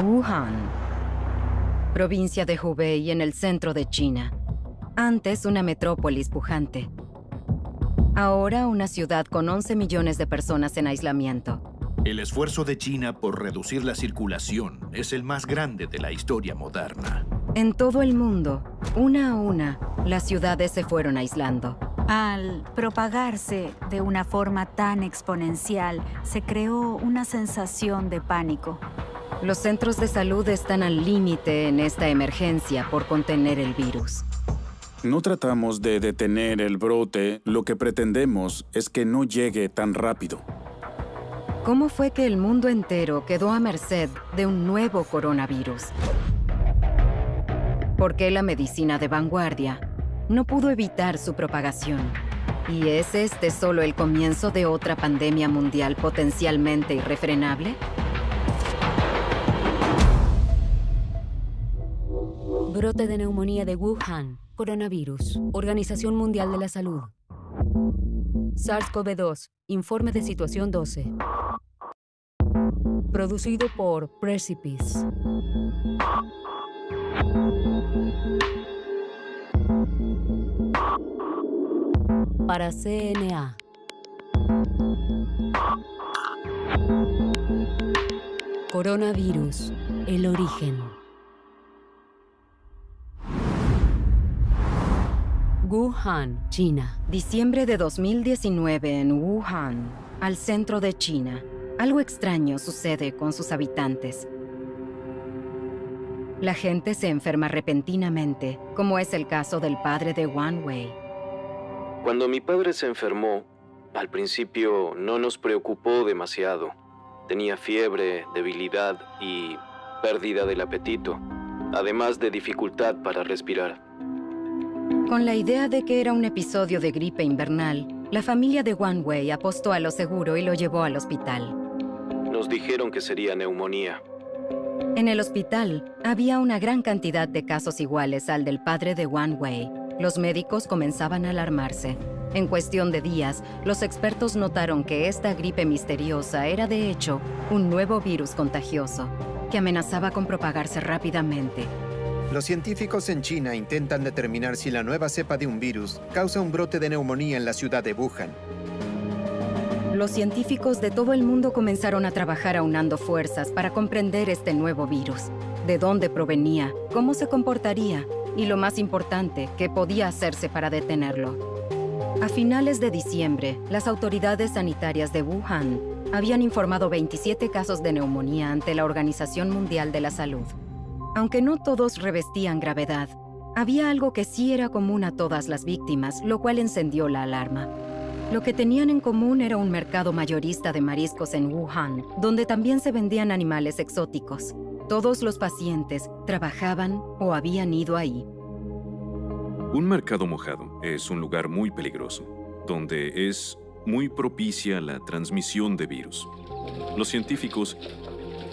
Wuhan, provincia de Hubei en el centro de China. Antes una metrópolis pujante. Ahora una ciudad con 11 millones de personas en aislamiento. El esfuerzo de China por reducir la circulación es el más grande de la historia moderna. En todo el mundo, una a una, las ciudades se fueron aislando. Al propagarse de una forma tan exponencial, se creó una sensación de pánico. Los centros de salud están al límite en esta emergencia por contener el virus. No tratamos de detener el brote, lo que pretendemos es que no llegue tan rápido. ¿Cómo fue que el mundo entero quedó a merced de un nuevo coronavirus? ¿Por qué la medicina de vanguardia no pudo evitar su propagación? ¿Y es este solo el comienzo de otra pandemia mundial potencialmente irrefrenable? Brote de neumonía de Wuhan. Coronavirus. Organización Mundial de la Salud. SARS-CoV-2. Informe de situación 12. Producido por Precipice. Para CNA. Coronavirus. El origen. Wuhan, China. Diciembre de 2019 en Wuhan, al centro de China. Algo extraño sucede con sus habitantes. La gente se enferma repentinamente, como es el caso del padre de Wang Wei. Cuando mi padre se enfermó, al principio no nos preocupó demasiado. Tenía fiebre, debilidad y pérdida del apetito, además de dificultad para respirar. Con la idea de que era un episodio de gripe invernal, la familia de Wang Wei apostó a lo seguro y lo llevó al hospital. Nos dijeron que sería neumonía. En el hospital había una gran cantidad de casos iguales al del padre de Wang Wei. Los médicos comenzaban a alarmarse. En cuestión de días, los expertos notaron que esta gripe misteriosa era de hecho un nuevo virus contagioso que amenazaba con propagarse rápidamente. Los científicos en China intentan determinar si la nueva cepa de un virus causa un brote de neumonía en la ciudad de Wuhan. Los científicos de todo el mundo comenzaron a trabajar aunando fuerzas para comprender este nuevo virus, de dónde provenía, cómo se comportaría y, lo más importante, qué podía hacerse para detenerlo. A finales de diciembre, las autoridades sanitarias de Wuhan habían informado 27 casos de neumonía ante la Organización Mundial de la Salud. Aunque no todos revestían gravedad, había algo que sí era común a todas las víctimas, lo cual encendió la alarma. Lo que tenían en común era un mercado mayorista de mariscos en Wuhan, donde también se vendían animales exóticos. Todos los pacientes trabajaban o habían ido ahí. Un mercado mojado es un lugar muy peligroso, donde es muy propicia la transmisión de virus. Los científicos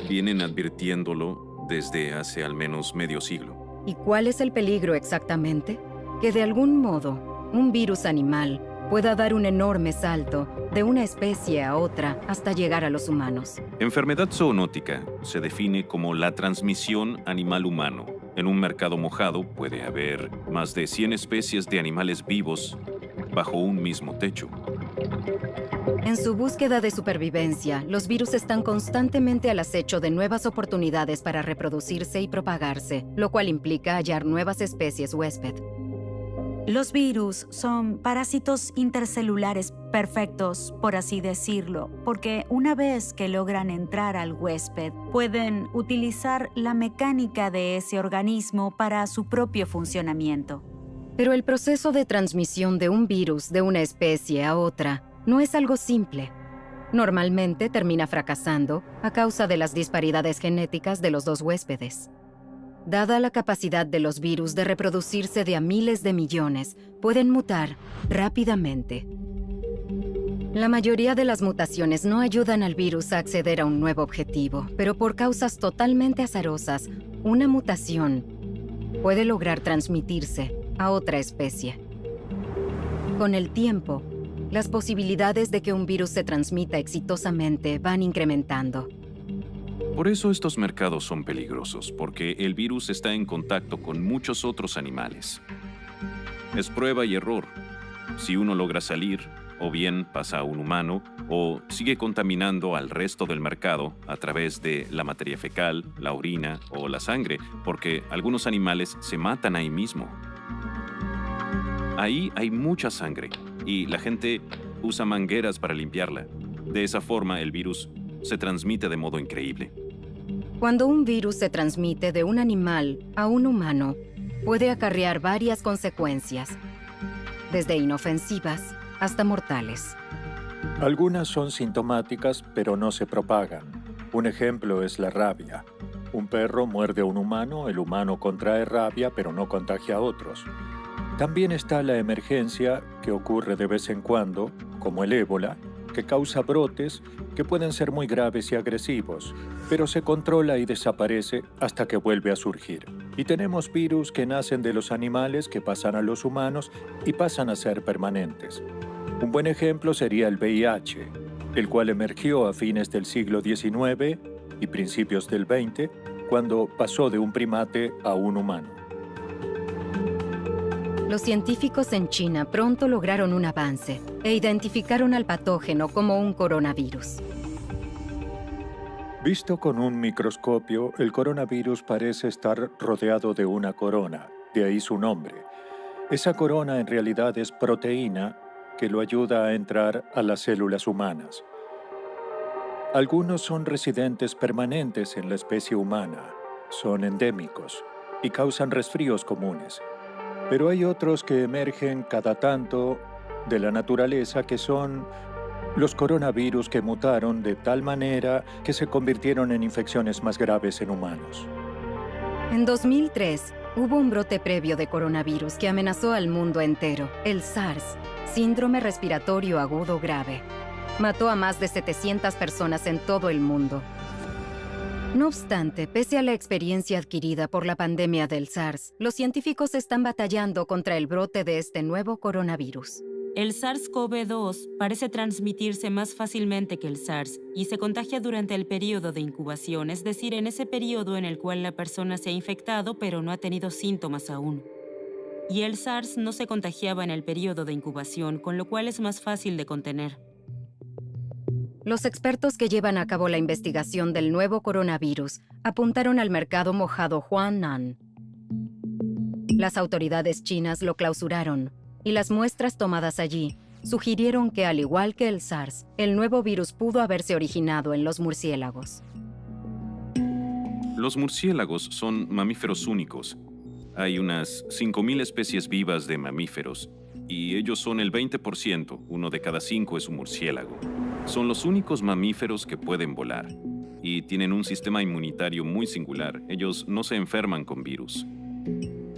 vienen advirtiéndolo desde hace al menos medio siglo. ¿Y cuál es el peligro exactamente? Que de algún modo, un virus animal pueda dar un enorme salto de una especie a otra hasta llegar a los humanos. Enfermedad zoonótica se define como la transmisión animal-humano. En un mercado mojado puede haber más de 100 especies de animales vivos bajo un mismo techo. En su búsqueda de supervivencia, los virus están constantemente al acecho de nuevas oportunidades para reproducirse y propagarse, lo cual implica hallar nuevas especies huésped. Los virus son parásitos intercelulares perfectos, por así decirlo, porque una vez que logran entrar al huésped, pueden utilizar la mecánica de ese organismo para su propio funcionamiento. Pero el proceso de transmisión de un virus de una especie a otra no es algo simple. Normalmente termina fracasando a causa de las disparidades genéticas de los dos huéspedes. Dada la capacidad de los virus de reproducirse de a miles de millones, pueden mutar rápidamente. La mayoría de las mutaciones no ayudan al virus a acceder a un nuevo objetivo, pero por causas totalmente azarosas, una mutación puede lograr transmitirse a otra especie. Con el tiempo, las posibilidades de que un virus se transmita exitosamente van incrementando. Por eso estos mercados son peligrosos, porque el virus está en contacto con muchos otros animales. Es prueba y error. Si uno logra salir, o bien pasa a un humano, o sigue contaminando al resto del mercado a través de la materia fecal, la orina o la sangre, porque algunos animales se matan ahí mismo. Ahí hay mucha sangre, y la gente usa mangueras para limpiarla. De esa forma, el virus se transmite de modo increíble. Cuando un virus se transmite de un animal a un humano, puede acarrear varias consecuencias, desde inofensivas hasta mortales. Algunas son sintomáticas, pero no se propagan. Un ejemplo es la rabia. Un perro muerde a un humano, el humano contrae rabia, pero no contagia a otros. También está la emergencia, que ocurre de vez en cuando, como el ébola, que causa brotes que pueden ser muy graves y agresivos, pero se controla y desaparece hasta que vuelve a surgir. Y tenemos virus que nacen de los animales, que pasan a los humanos y pasan a ser permanentes. Un buen ejemplo sería el VIH, el cual emergió a fines del siglo XIX y principios del XX, cuando pasó de un primate a un humano. Los científicos en China pronto lograron un avance e identificaron al patógeno como un coronavirus. Visto con un microscopio, el coronavirus parece estar rodeado de una corona, de ahí su nombre. Esa corona en realidad es proteína que lo ayuda a entrar a las células humanas. Algunos son residentes permanentes en la especie humana, son endémicos y causan resfríos comunes. Pero hay otros que emergen cada tanto de la naturaleza, que son los coronavirus que mutaron de tal manera que se convirtieron en infecciones más graves en humanos. En 2003, hubo un brote previo de coronavirus que amenazó al mundo entero, el SARS, síndrome respiratorio agudo grave. Mató a más de 700 personas en todo el mundo. No obstante, pese a la experiencia adquirida por la pandemia del SARS, los científicos están batallando contra el brote de este nuevo coronavirus. El SARS-CoV-2 parece transmitirse más fácilmente que el SARS y se contagia durante el periodo de incubación, es decir, en ese periodo en el cual la persona se ha infectado pero no ha tenido síntomas aún. Y el SARS no se contagiaba en el periodo de incubación, con lo cual es más fácil de contener. Los expertos que llevan a cabo la investigación del nuevo coronavirus apuntaron al mercado mojado Huangnan. Las autoridades chinas lo clausuraron, y las muestras tomadas allí sugirieron que, al igual que el SARS, el nuevo virus pudo haberse originado en los murciélagos. Los murciélagos son mamíferos únicos. Hay unas 5.000 especies vivas de mamíferos, y ellos son el 20%, uno de cada 5 es un murciélago. Son los únicos mamíferos que pueden volar, y tienen un sistema inmunitario muy singular. Ellos no se enferman con virus.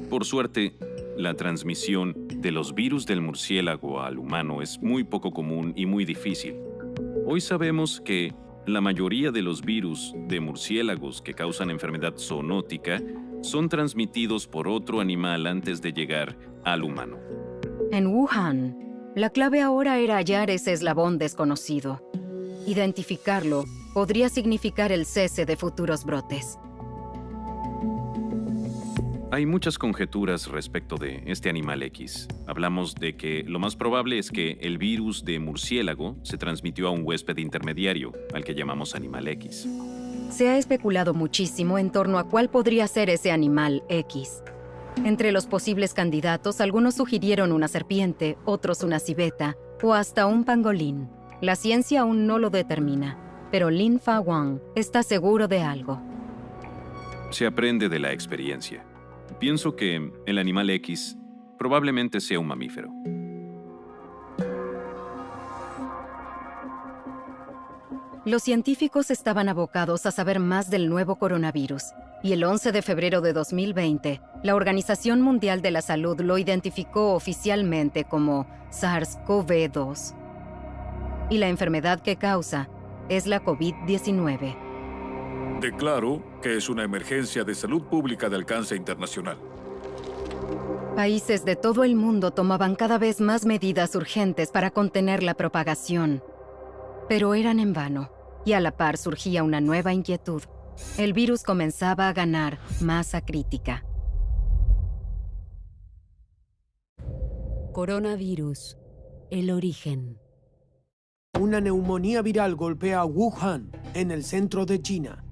Por suerte, la transmisión de los virus del murciélago al humano es muy poco común y muy difícil. Hoy sabemos que la mayoría de los virus de murciélagos que causan enfermedad zoonótica son transmitidos por otro animal antes de llegar al humano. En Wuhan, la clave ahora era hallar ese eslabón desconocido. Identificarlo podría significar el cese de futuros brotes. Hay muchas conjeturas respecto de este animal X. Hablamos de que lo más probable es que el virus de murciélago se transmitió a un huésped intermediario, al que llamamos animal X. Se ha especulado muchísimo en torno a cuál podría ser ese animal X. Entre los posibles candidatos, algunos sugirieron una serpiente, otros una civeta o hasta un pangolín. La ciencia aún no lo determina, pero Lin Fa Wang está seguro de algo. Se aprende de la experiencia. Pienso que el animal X probablemente sea un mamífero. Los científicos estaban abocados a saber más del nuevo coronavirus, y el 11 de febrero de 2020, la Organización Mundial de la Salud lo identificó oficialmente como SARS-CoV-2. Y la enfermedad que causa es la COVID-19. Declaro que es una emergencia de salud pública de alcance internacional. Países de todo el mundo tomaban cada vez más medidas urgentes para contener la propagación, pero eran en vano, y a la par surgía una nueva inquietud. El virus comenzaba a ganar masa crítica. Coronavirus. El origen. Una neumonía viral golpea a Wuhan, en el centro de China.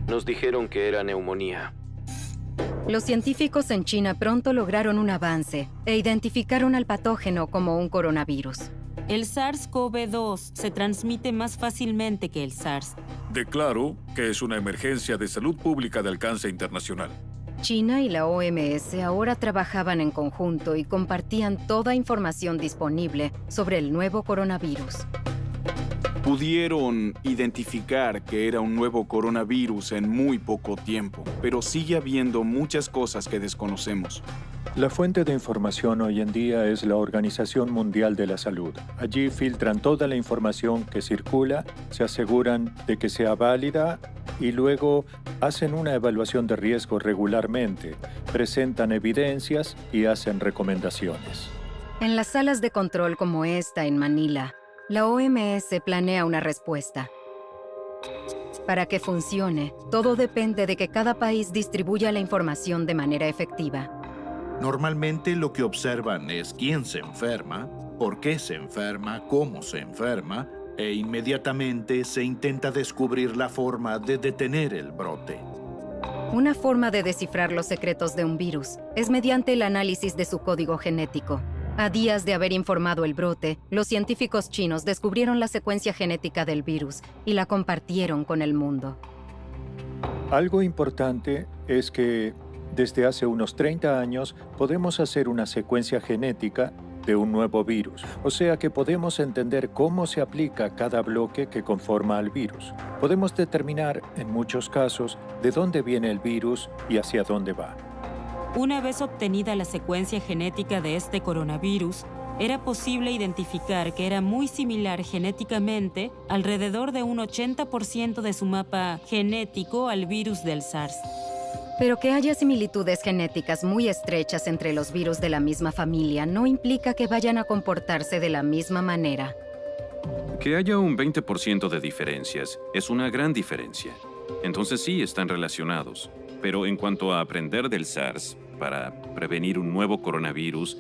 Nos dijeron que era neumonía. Los científicos en China pronto lograron un avance e identificaron al patógeno como un coronavirus. El SARS-CoV-2 se transmite más fácilmente que el SARS. Declaro que es una emergencia de salud pública de alcance internacional. China y la OMS ahora trabajaban en conjunto y compartían toda información disponible sobre el nuevo coronavirus. Pudieron identificar que era un nuevo coronavirus en muy poco tiempo, pero sigue habiendo muchas cosas que desconocemos. La fuente de información hoy en día es la Organización Mundial de la Salud. Allí filtran toda la información que circula, se aseguran de que sea válida y luego hacen una evaluación de riesgo regularmente, presentan evidencias y hacen recomendaciones. En las salas de control como esta en Manila, la OMS planea una respuesta. Para que funcione, todo depende de que cada país distribuya la información de manera efectiva. Normalmente lo que observan es quién se enferma, por qué se enferma, cómo se enferma, e inmediatamente se intenta descubrir la forma de detener el brote. Una forma de descifrar los secretos de un virus es mediante el análisis de su código genético. A días de haber informado el brote, los científicos chinos descubrieron la secuencia genética del virus y la compartieron con el mundo. Algo importante es que desde hace unos 30 años podemos hacer una secuencia genética de un nuevo virus, o sea que podemos entender cómo se aplica cada bloque que conforma al virus. Podemos determinar, en muchos casos, de dónde viene el virus y hacia dónde va. Una vez obtenida la secuencia genética de este coronavirus, era posible identificar que era muy similar genéticamente, alrededor de un 80% de su mapa genético al virus del SARS. Pero que haya similitudes genéticas muy estrechas entre los virus de la misma familia no implica que vayan a comportarse de la misma manera. Que haya un 20% de diferencias es una gran diferencia. Entonces sí están relacionados. Pero en cuanto a aprender del SARS para prevenir un nuevo coronavirus,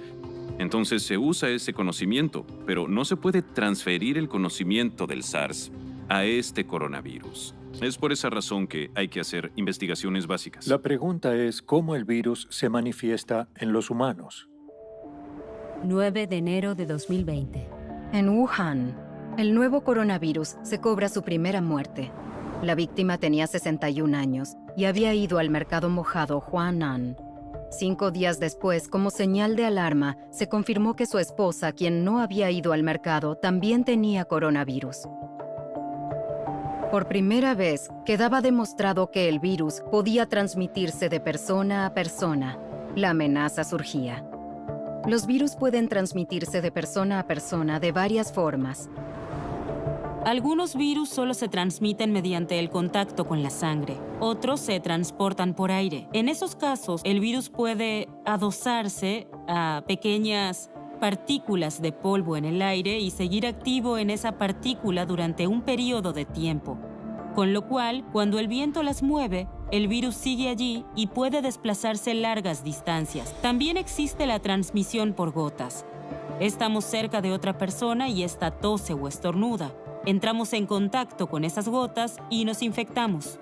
entonces se usa ese conocimiento, pero no se puede transferir el conocimiento del SARS a este coronavirus. Es por esa razón que hay que hacer investigaciones básicas. La pregunta es cómo el virus se manifiesta en los humanos. 9 de enero de 2020. En Wuhan, el nuevo coronavirus se cobra su primera muerte. La víctima tenía 61 años y había ido al mercado mojado Huanan. 5 días después, como señal de alarma, se confirmó que su esposa, quien no había ido al mercado, también tenía coronavirus. Por primera vez, quedaba demostrado que el virus podía transmitirse de persona a persona. La amenaza surgía. Los virus pueden transmitirse de persona a persona de varias formas. Algunos virus solo se transmiten mediante el contacto con la sangre. Otros se transportan por aire. En esos casos, el virus puede adosarse a pequeñas partículas de polvo en el aire y seguir activo en esa partícula durante un periodo de tiempo. Con lo cual, cuando el viento las mueve, el virus sigue allí y puede desplazarse largas distancias. También existe la transmisión por gotas. Estamos cerca de otra persona y esta tose o estornuda. Entramos en contacto con esas gotas y nos infectamos.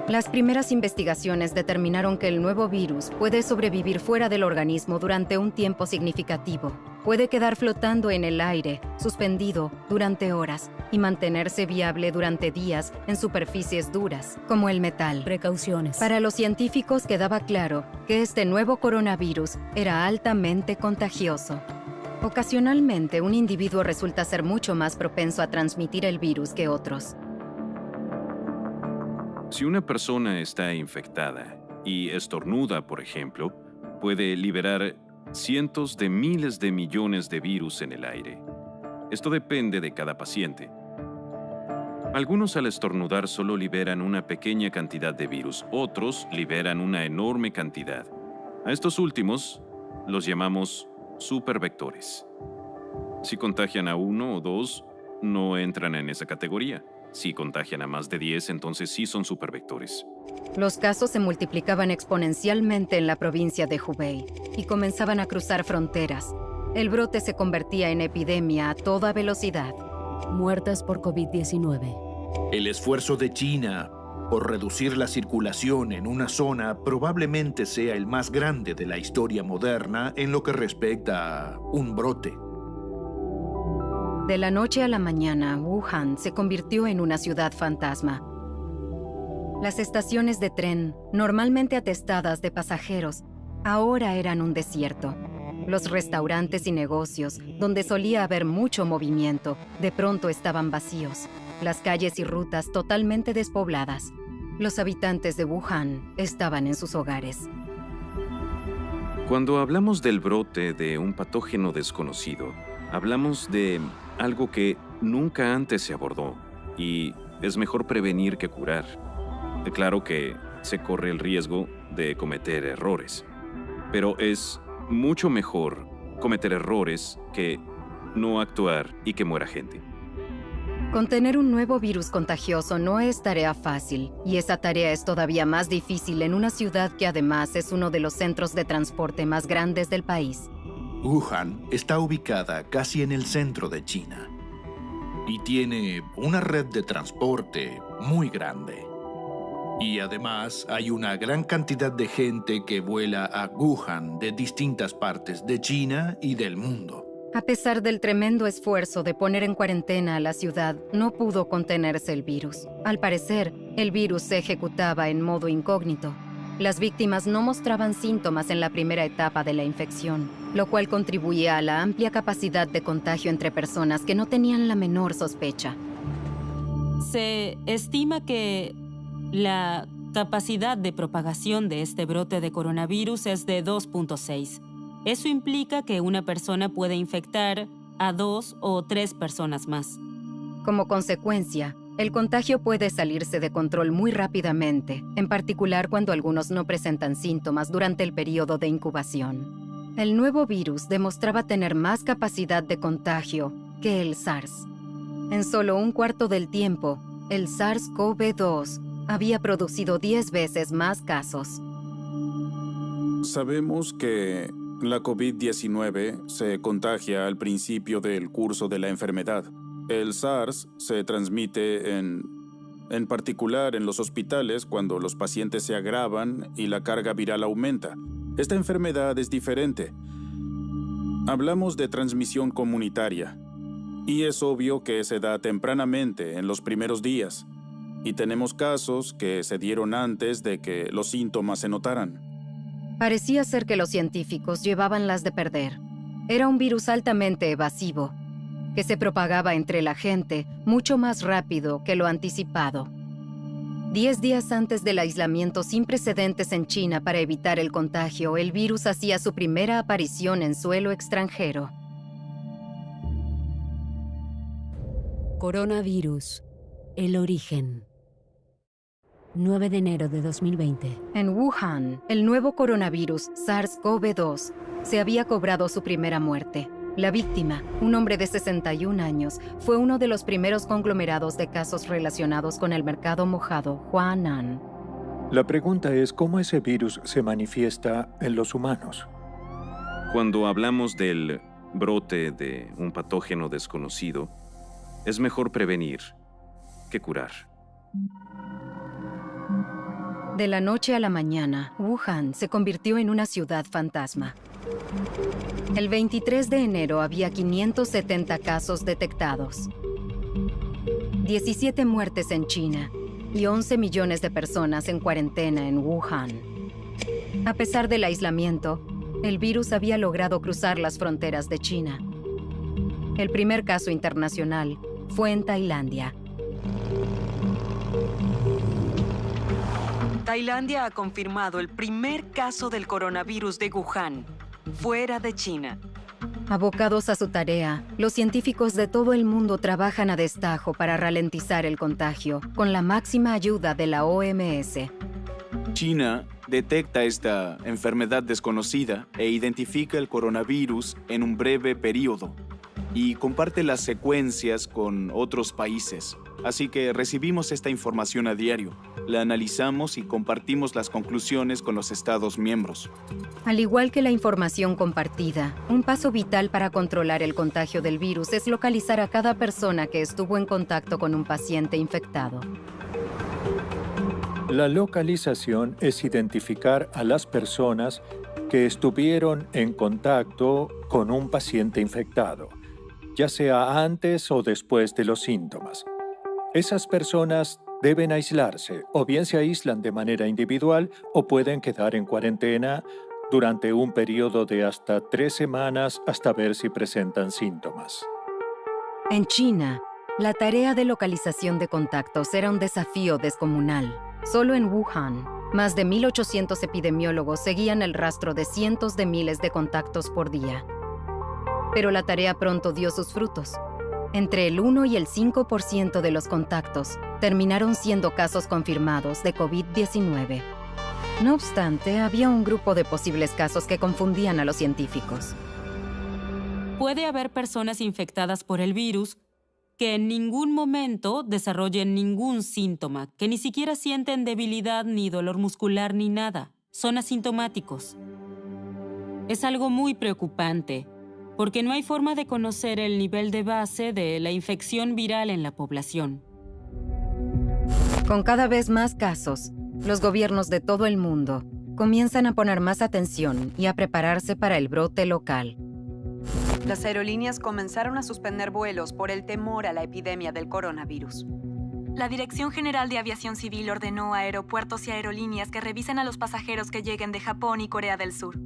Las primeras investigaciones determinaron que el nuevo virus puede sobrevivir fuera del organismo durante un tiempo significativo. Puede quedar flotando en el aire, suspendido, durante horas, y mantenerse viable durante días en superficies duras, como el metal. Precauciones. Para los científicos quedaba claro que este nuevo coronavirus era altamente contagioso. Ocasionalmente, un individuo resulta ser mucho más propenso a transmitir el virus que otros. Si una persona está infectada y estornuda, por ejemplo, puede liberar cientos de miles de millones de virus en el aire. Esto depende de cada paciente. Algunos al estornudar solo liberan una pequeña cantidad de virus, otros liberan una enorme cantidad. A estos últimos los llamamos supervectores. Si contagian a 1 o 2, no entran en esa categoría. Si contagian a más de 10, entonces sí son supervectores. Los casos se multiplicaban exponencialmente en la provincia de Hubei y comenzaban a cruzar fronteras. El brote se convertía en epidemia a toda velocidad. Muertas por COVID-19. El esfuerzo de China por reducir la circulación en una zona probablemente sea el más grande de la historia moderna en lo que respecta a un brote. De la noche a la mañana, Wuhan se convirtió en una ciudad fantasma. Las estaciones de tren, normalmente atestadas de pasajeros, ahora eran un desierto. Los restaurantes y negocios, donde solía haber mucho movimiento, de pronto estaban vacíos. Las calles y rutas totalmente despobladas. Los habitantes de Wuhan estaban en sus hogares. Cuando hablamos del brote de un patógeno desconocido, hablamos de algo que nunca antes se abordó, y es mejor prevenir que curar. Claro que se corre el riesgo de cometer errores, pero es mucho mejor cometer errores que no actuar y que muera gente. Contener un nuevo virus contagioso no es tarea fácil, y esa tarea es todavía más difícil en una ciudad que además es uno de los centros de transporte más grandes del país. Wuhan está ubicada casi en el centro de China y tiene una red de transporte muy grande. Y además hay una gran cantidad de gente que vuela a Wuhan de distintas partes de China y del mundo. A pesar del tremendo esfuerzo de poner en cuarentena a la ciudad, no pudo contenerse el virus. Al parecer, el virus se ejecutaba en modo incógnito. Las víctimas no mostraban síntomas en la primera etapa de la infección, lo cual contribuía a la amplia capacidad de contagio entre personas que no tenían la menor sospecha. Se estima que la capacidad de propagación de este brote de coronavirus es de 2.6. Eso implica que una persona puede infectar a 2 o 3 personas más. Como consecuencia, el contagio puede salirse de control muy rápidamente, en particular cuando algunos no presentan síntomas durante el periodo de incubación. El nuevo virus demostraba tener más capacidad de contagio que el SARS. En solo un cuarto del tiempo, el SARS-CoV-2 había producido 10 veces más casos. Sabemos que la COVID-19 se contagia al principio del curso de la enfermedad. El SARS se transmite en particular en los hospitales cuando los pacientes se agravan y la carga viral aumenta. Esta enfermedad es diferente. Hablamos de transmisión comunitaria y es obvio que se da tempranamente en los primeros días. Y tenemos casos que se dieron antes de que los síntomas se notaran. Parecía ser que los científicos llevaban las de perder. Era un virus altamente evasivo, que se propagaba entre la gente mucho más rápido que lo anticipado. 10 días antes del aislamiento sin precedentes en China para evitar el contagio, el virus hacía su primera aparición en suelo extranjero. Coronavirus. El origen. 9 de enero de 2020. En Wuhan, el nuevo coronavirus SARS-CoV-2 se había cobrado su primera muerte. La víctima, un hombre de 61 años, fue uno de los primeros conglomerados de casos relacionados con el mercado mojado Huanan. La pregunta es cómo ese virus se manifiesta en los humanos. Cuando hablamos del brote de un patógeno desconocido, es mejor prevenir que curar. De la noche a la mañana, Wuhan se convirtió en una ciudad fantasma. El 23 de enero había 570 casos detectados, 17 muertes en China y 11 millones de personas en cuarentena en Wuhan. A pesar del aislamiento, el virus había logrado cruzar las fronteras de China. El primer caso internacional fue en Tailandia. Tailandia ha confirmado el primer caso del coronavirus de Wuhan, fuera de China. Abocados a su tarea, los científicos de todo el mundo trabajan a destajo para ralentizar el contagio, con la máxima ayuda de la OMS. China detecta esta enfermedad desconocida e identifica el coronavirus en un breve periodo y comparte las secuencias con otros países. así que recibimos esta información a diario, la analizamos y compartimos las conclusiones con los Estados miembros. Al igual que la información compartida, un paso vital para controlar el contagio del virus es localizar a cada persona que estuvo en contacto con un paciente infectado. La localización es identificar a las personas que estuvieron en contacto con un paciente infectado, ya sea antes o después de los síntomas. Esas personas deben aislarse, o bien se aíslan de manera individual o pueden quedar en cuarentena durante un periodo de hasta 3 semanas hasta ver si presentan síntomas. En China, la tarea de localización de contactos era un desafío descomunal. Solo en Wuhan, más de 1.800 epidemiólogos seguían el rastro de cientos de miles de contactos por día. Pero la tarea pronto dio sus frutos. Entre el 1 y el 5% de los contactos terminaron siendo casos confirmados de COVID-19. No obstante, había un grupo de posibles casos que confundían a los científicos. Puede haber personas infectadas por el virus que en ningún momento desarrollen ningún síntoma, que ni siquiera sienten debilidad ni dolor muscular ni nada. Son asintomáticos. Es algo muy preocupante, porque no hay forma de conocer el nivel de base de la infección viral en la población. Con cada vez más casos, los gobiernos de todo el mundo comienzan a poner más atención y a prepararse para el brote local. Las aerolíneas comenzaron a suspender vuelos por el temor a la epidemia del coronavirus. La Dirección General de Aviación Civil ordenó a aeropuertos y aerolíneas que revisen a los pasajeros que lleguen de Japón y Corea del Sur.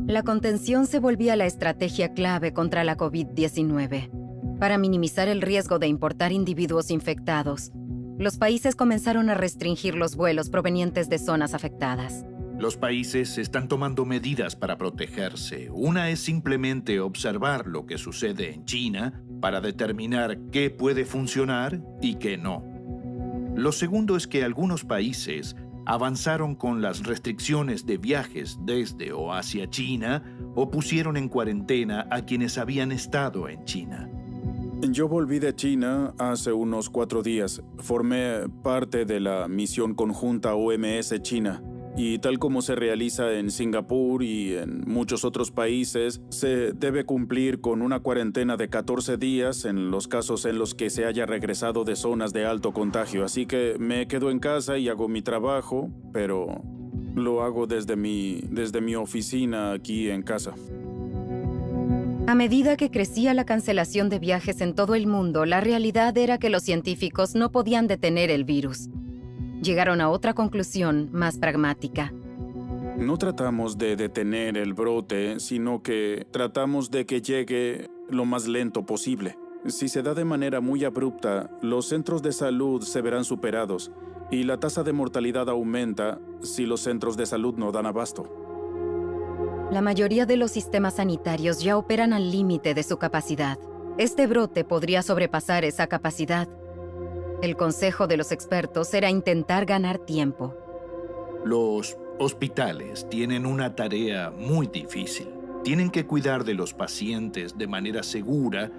La contención se volvía la estrategia clave contra la COVID-19. Para minimizar el riesgo de importar individuos infectados, los países comenzaron a restringir los vuelos provenientes de zonas afectadas. Los países están tomando medidas para protegerse. Una es simplemente observar lo que sucede en China para determinar qué puede funcionar y qué no. Lo segundo es que algunos países avanzaron con las restricciones de viajes desde o hacia China o pusieron en cuarentena a quienes habían estado en China. Yo volví de China hace unos 4 días. Formé parte de la misión conjunta OMS-China. Y tal como se realiza en Singapur y en muchos otros países, se debe cumplir con una cuarentena de 14 días en los casos en los que se haya regresado de zonas de alto contagio. Así que me quedo en casa y hago mi trabajo, pero lo hago desde mi oficina aquí en casa. A medida que crecía la cancelación de viajes en todo el mundo, la realidad era que los científicos no podían detener el virus. Llegaron a otra conclusión más pragmática. No tratamos de detener el brote, sino que tratamos de que llegue lo más lento posible. Si se da de manera muy abrupta, los centros de salud se verán superados y la tasa de mortalidad aumenta si los centros de salud no dan abasto. La mayoría de los sistemas sanitarios ya operan al límite de su capacidad. Este brote podría sobrepasar esa capacidad. El consejo de los expertos era intentar ganar tiempo. Los hospitales tienen una tarea muy difícil. Tienen que cuidar de los pacientes de manera segura,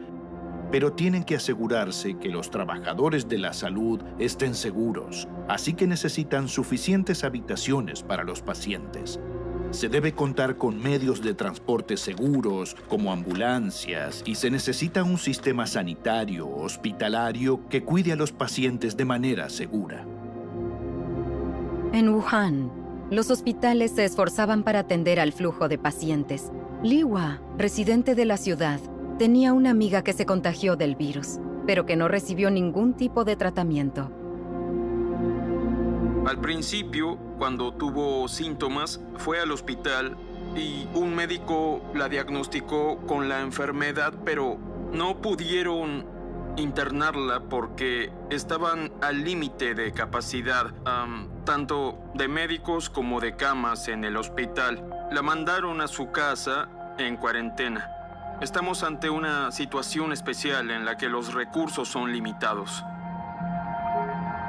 pero tienen que asegurarse que los trabajadores de la salud estén seguros. Así que necesitan suficientes habitaciones para los pacientes. Se debe contar con medios de transporte seguros, como ambulancias, y se necesita un sistema sanitario hospitalario que cuide a los pacientes de manera segura. En Wuhan, los hospitales se esforzaban para atender al flujo de pacientes. Li Hua, residente de la ciudad, tenía una amiga que se contagió del virus, pero que no recibió ningún tipo de tratamiento. Al principio, cuando tuvo síntomas, fue al hospital y un médico la diagnosticó con la enfermedad, pero no pudieron internarla porque estaban al límite de capacidad, tanto de médicos como de camas en el hospital. La mandaron a su casa en cuarentena. Estamos ante una situación especial en la que los recursos son limitados.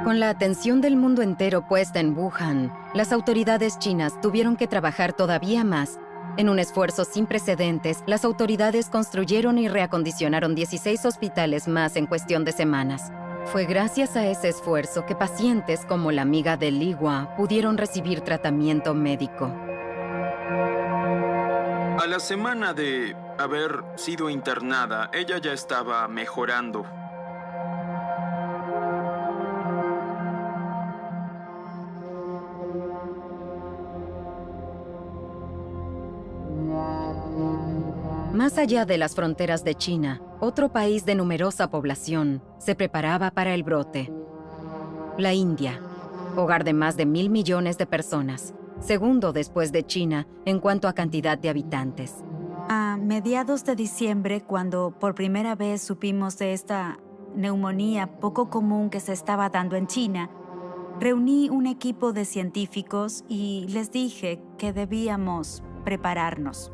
Con la atención del mundo entero puesta en Wuhan, las autoridades chinas tuvieron que trabajar todavía más En un esfuerzo sin precedentes, las autoridades construyeron y reacondicionaron 16 hospitales más en cuestión de semanas. Fue gracias a ese esfuerzo que pacientes como la amiga de Li Hua pudieron recibir tratamiento médico. A la semana de haber sido internada, ella ya estaba mejorando. Más allá de las fronteras de China, otro país de numerosa población se preparaba para el brote. La India, hogar de más de 1.000 millones de personas, segundo después de China en cuanto a cantidad de habitantes. A mediados de diciembre, cuando por primera vez supimos de esta neumonía poco común que se estaba dando en China, reuní un equipo de científicos y les dije que debíamos prepararnos.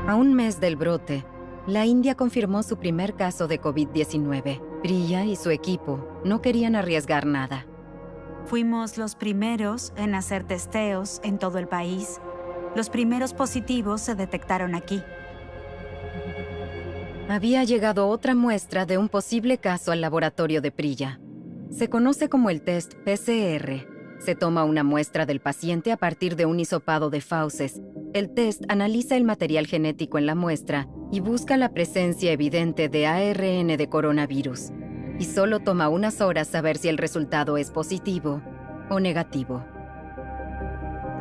A un mes del brote, la India confirmó su primer caso de COVID-19. Priya y su equipo no querían arriesgar nada. Fuimos los primeros en hacer testeos en todo el país. Los primeros positivos se detectaron aquí. Había llegado otra muestra de un posible caso al laboratorio de Priya. Se conoce como el test PCR. Se toma una muestra del paciente a partir de un hisopado de fauces. El test analiza el material genético en la muestra y busca la presencia evidente de ARN de coronavirus. Y solo toma unas horas saber si el resultado es positivo o negativo.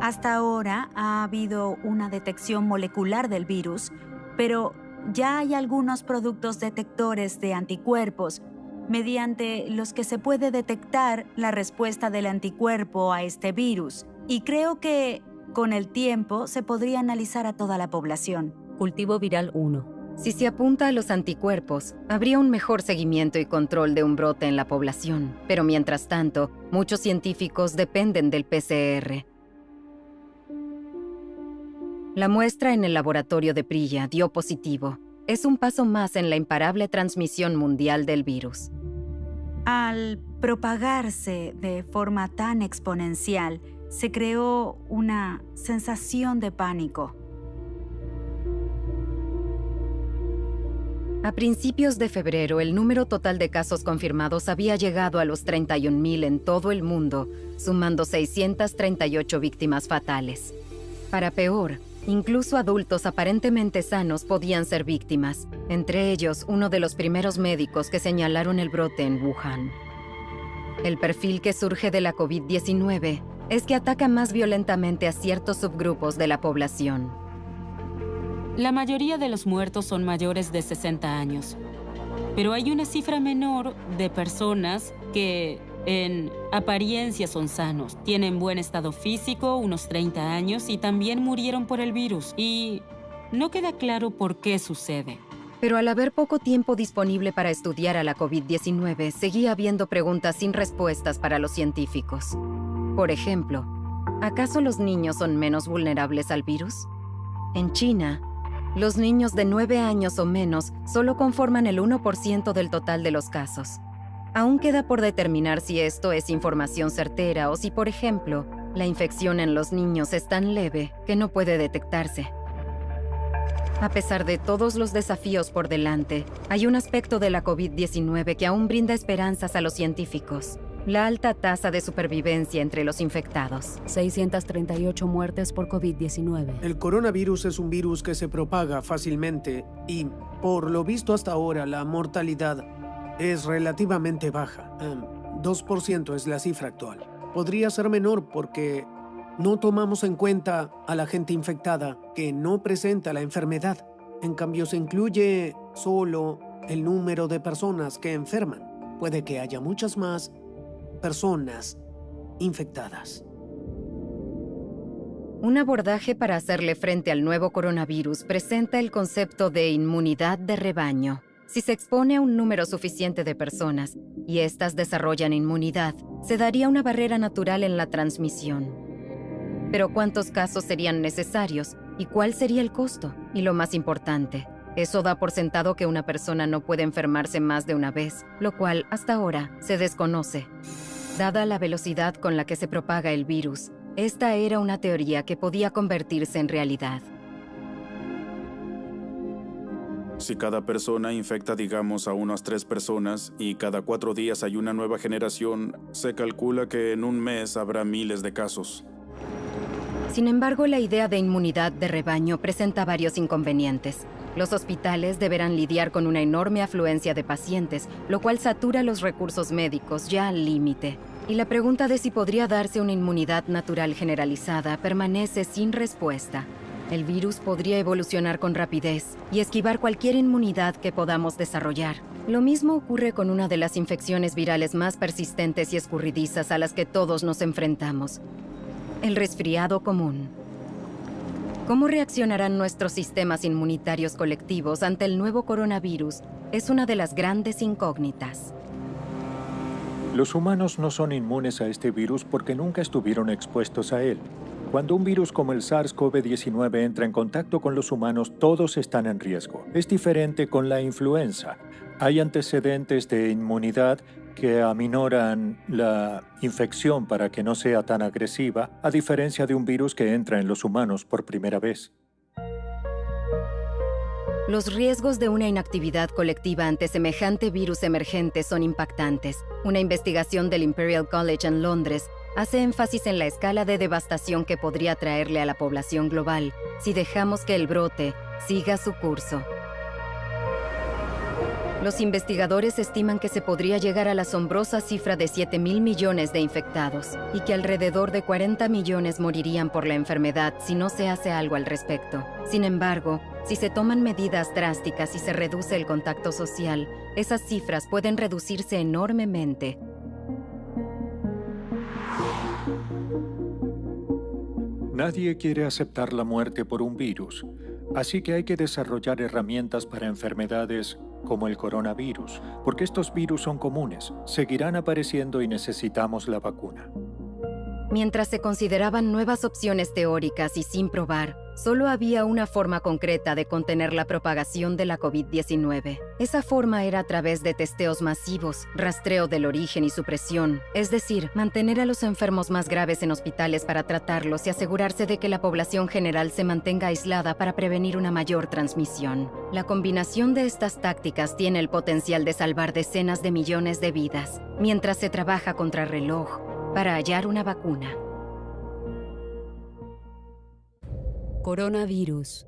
Hasta ahora ha habido una detección molecular del virus, pero ya hay algunos productos detectores de anticuerpos mediante los que se puede detectar la respuesta del anticuerpo a este virus. Y creo que con el tiempo se podría analizar a toda la población. Cultivo viral 1. Si se apunta a los anticuerpos, habría un mejor seguimiento y control de un brote en la población. Pero mientras tanto, muchos científicos dependen del PCR. La muestra en el laboratorio de Priya dio positivo. Es un paso más en la imparable transmisión mundial del virus. Al propagarse de forma tan exponencial, se creó una sensación de pánico. A principios de febrero, el número total de casos confirmados había llegado a los 31.000 en todo el mundo, sumando 638 víctimas fatales. Para peor, incluso adultos aparentemente sanos podían ser víctimas, entre ellos uno de los primeros médicos que señalaron el brote en Wuhan. El perfil que surge de la COVID-19 es que ataca más violentamente a ciertos subgrupos de la población. La mayoría de los muertos son mayores de 60 años, pero hay una cifra menor de personas que en apariencia son sanos, tienen buen estado físico, unos 30 años y también murieron por el virus. Y no queda claro por qué sucede. Pero al haber poco tiempo disponible para estudiar a la COVID-19, seguía habiendo preguntas sin respuestas para los científicos. Por ejemplo, ¿acaso los niños son menos vulnerables al virus? En China, los niños de 9 años o menos solo conforman el 1% del total de los casos. Aún queda por determinar si esto es información certera o si, por ejemplo, la infección en los niños es tan leve que no puede detectarse. A pesar de todos los desafíos por delante, hay un aspecto de la COVID-19 que aún brinda esperanzas a los científicos: la alta tasa de supervivencia entre los infectados. 638 muertes por COVID-19. El coronavirus es un virus que se propaga fácilmente y, por lo visto hasta ahora, la mortalidad es relativamente baja. 2% es la cifra actual. Podría ser menor porque no tomamos en cuenta a la gente infectada que no presenta la enfermedad. En cambio, se incluye solo el número de personas que enferman. Puede que haya muchas más personas infectadas. Un abordaje para hacerle frente al nuevo coronavirus presenta el concepto de inmunidad de rebaño. Si se expone a un número suficiente de personas y éstas desarrollan inmunidad, se daría una barrera natural en la transmisión. Pero ¿cuántos casos serían necesarios? ¿Y cuál sería el costo? Y lo más importante, eso da por sentado que una persona no puede enfermarse más de una vez, lo cual hasta ahora se desconoce. Dada la velocidad con la que se propaga el virus, Esta era una teoría que podía convertirse en realidad. Si cada persona infecta, digamos, a unas 3 personas y cada 4 días hay una nueva generación, se calcula que en un mes habrá miles de casos. Sin embargo, la idea de inmunidad de rebaño presenta varios inconvenientes. Los hospitales deberán lidiar con una enorme afluencia de pacientes, lo cual satura los recursos médicos ya al límite. Y la pregunta de si podría darse una inmunidad natural generalizada permanece sin respuesta. El virus podría evolucionar con rapidez y esquivar cualquier inmunidad que podamos desarrollar. Lo mismo ocurre con una de las infecciones virales más persistentes y escurridizas a las que todos nos enfrentamos: el resfriado común. ¿Cómo reaccionarán nuestros sistemas inmunitarios colectivos ante el nuevo coronavirus? Es una de las grandes incógnitas. Los humanos no son inmunes a este virus porque nunca estuvieron expuestos a él. Cuando un virus como el SARS-CoV-19 entra en contacto con los humanos, todos están en riesgo. Es diferente con la influenza. Hay antecedentes de inmunidad que aminoran la infección para que no sea tan agresiva, a diferencia de un virus que entra en los humanos por primera vez. Los riesgos de una inactividad colectiva ante semejante virus emergente son impactantes. Una investigación del Imperial College en Londres hace énfasis en la escala de devastación que podría traerle a la población global si dejamos que el brote siga su curso. Los investigadores estiman que se podría llegar a la asombrosa cifra de 7.000 millones de infectados y que alrededor de 40 millones morirían por la enfermedad si no se hace algo al respecto. Sin embargo, si se toman medidas drásticas y se reduce el contacto social, esas cifras pueden reducirse enormemente. Nadie quiere aceptar la muerte por un virus, así que hay que desarrollar herramientas para enfermedades como el coronavirus, porque estos virus son comunes, seguirán apareciendo y necesitamos la vacuna. Mientras se consideraban nuevas opciones teóricas y sin probar, solo había una forma concreta de contener la propagación de la COVID-19. Esa forma era a través de testeos masivos, rastreo del origen y supresión, es decir, mantener a los enfermos más graves en hospitales para tratarlos y asegurarse de que la población general se mantenga aislada para prevenir una mayor transmisión. La combinación de estas tácticas tiene el potencial de salvar decenas de millones de vidas, mientras se trabaja contrarreloj para hallar una vacuna. Coronavirus.